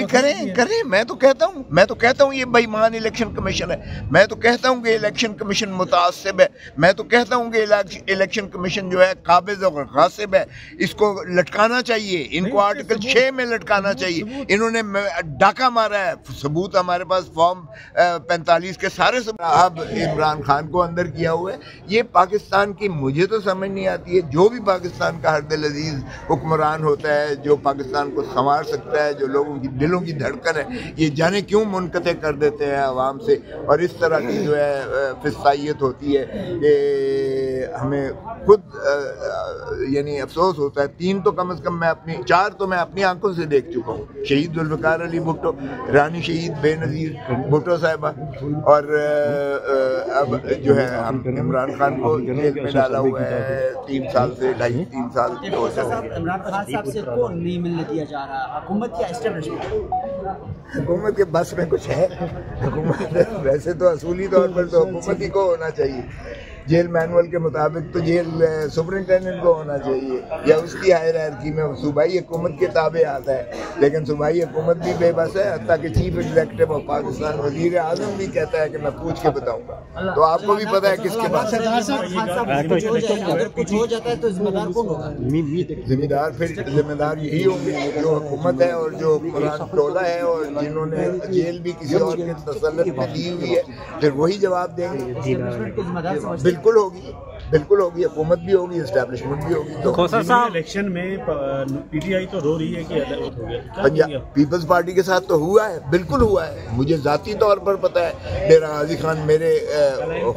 करें। मैं तो कहता हूँ ये बेईमान इलेक्शन कमीशन है। मैं तो कहता हूँ कि इलेक्शन कमीशन मुतासिब है। मैं तो कहता हूँ कि इलेक्शन कमीशन जो है काबिज और गासिब है। इसको लटकाना चाहिए, इनको आर्टिकल 6 में लटकाना चाहिए। इन्होंने डाका मारा है। सबूत हमारे पास फॉर्म 45 के सारे सबूत। अब इमरान खान को अंदर किया हुआ है। ये पाकिस्तान की मुझे तो समझ नहीं आती है। जो भी पाकिस्तान का हरदिल अजीज हुक्मरान होता है, जो पाकिस्तान को संवार सकता है, जो लोगों की दिलों की धड़कन है, ये जाने क्यों मुनक़ते कर देते हैं आवाम से। और इस तरह की जो है फिसाइयत होती है कि हमें खुद यानी अफसोस होता है। 3 तो कम से कम 4 तो मैं अपनी आंखों से देख चुका हूँ। शहीद जुल्फ़िकार अली भुट्टो, रानी शहीद बेनज़ीर भुट्टो साहिबा, और अब जो है हम इमरान खान को जेल में डाला हुआ है 3 साल से 2.5-3 साल। इमरान खान साहब से कौन नहीं मिलने दिया जा रहा, हुकूमत या एस्टेब्लिशमेंट? हुकूमत के बस में कुछ है? हुकूमत वैसे तो असूली तौर पर तो हुकूमत ही को होना चाहिए। जेल मैनुअल के मुताबिक तो जेल सुपरिटेंडेंट को होना चाहिए या उसकी हायरार्की में सूबाई हुकूमत के ताबे आता है। लेकिन सूबाई हुकूमत भी बेबस है, हत्ता कि चीफ एग्जीक्यूटिव ऑफ पाकिस्तान वजीर आजम भी कहता है कि मैं पूछ के बताऊंगा। तो आपको भी पता है किसके पास अगर कुछ हो जाता है तो जिम्मेदार कौन होगा? जिम्मेदार यही होंगे जो हुकूमत है और जो हुक्मरान टोला है और जिन्होंने जेल भी किसी और के तसल्लुत में दी हुई है, फिर वही जवाब देंगे। बिल्कुल होगी, हुकूमत भी होगी, एस्टैब्लिशमेंट भी होगी। तो इलेक्शन में पीटीआई तो रो रही है कि अलग हो गया। पीपल्स पार्टी के साथ तो हुआ है, बिल्कुल हुआ है। मुझे ज़ाती तौर पर पता है। डेरा गाजी खान मेरे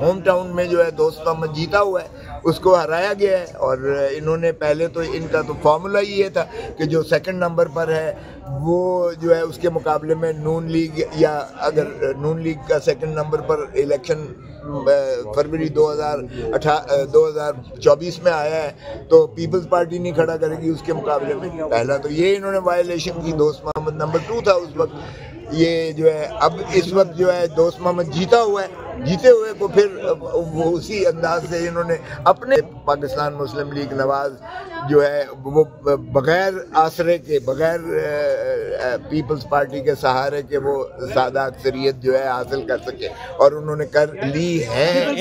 होम टाउन में जो है दोस्त मोहम्मद जीता हुआ है, उसको हराया गया है। और इन्होंने पहले तो इनका तो फॉर्मूला ही ये था कि जो 2nd नंबर पर है वो जो है उसके मुकाबले में नून लीग, या अगर नून लीग का 2nd नंबर पर इलेक्शन फरवरी 2024 में आया है तो पीपल्स पार्टी नहीं खड़ा करेगी उसके मुकाबले में। पहला तो ये इन्होंने वायलेशन की। दोस्त मोहम्मद नंबर 2 था उस वक्त। ये जो है अब इस वक्त जो है दोस्त मोहम्मद जीता हुआ है। जीते हुए को फिर वो उसी अंदाज से इन्होंने अपने पाकिस्तान मुस्लिम लीग नवाज जो है वो बगैर आसरे के, बगैर पीपल्स पार्टी के सहारे के वो ज़्यादा अक्सरियत जो है हासिल कर सके, और उन्होंने कर ली है।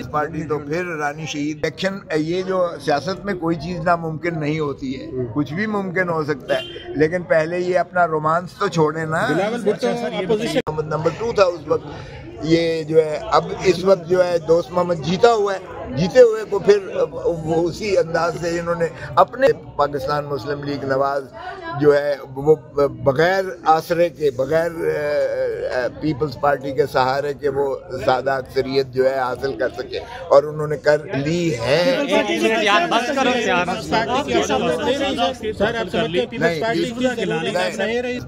पार्टी तो फिर रानी शहीद इलेक्शन, ये जो सियासत में कोई चीज़ नामुमकिन नहीं होती है, कुछ भी मुमकिन हो सकता है। लेकिन पहले ये अपना रोमांस तो छोड़े ना। नंबर 2 था उस वक्त। ये जो है अब इस वक्त जो है दोस्त मोहम्मद जीता हुआ है। जीते हुए को फिर वो उसी अंदाज से इन्होंने अपने पाकिस्तान मुस्लिम लीग नवाज जो है वो बगैर आसरे के, बगैर पीपल्स पार्टी के सहारे के वो ज़्यादा अक्सरियत जो है हासिल कर सके, और उन्होंने कर ली है।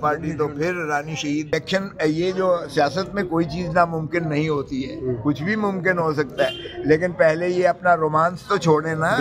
पार्टी तो फिर रानी शहीद इलेक्शन, ये जो सियासत में कोई चीज़ नामुमकिन नहीं होती है, कुछ भी मुमकिन हो सकता है। लेकिन पहले ये अपना रोमांस तो छोड़े ना।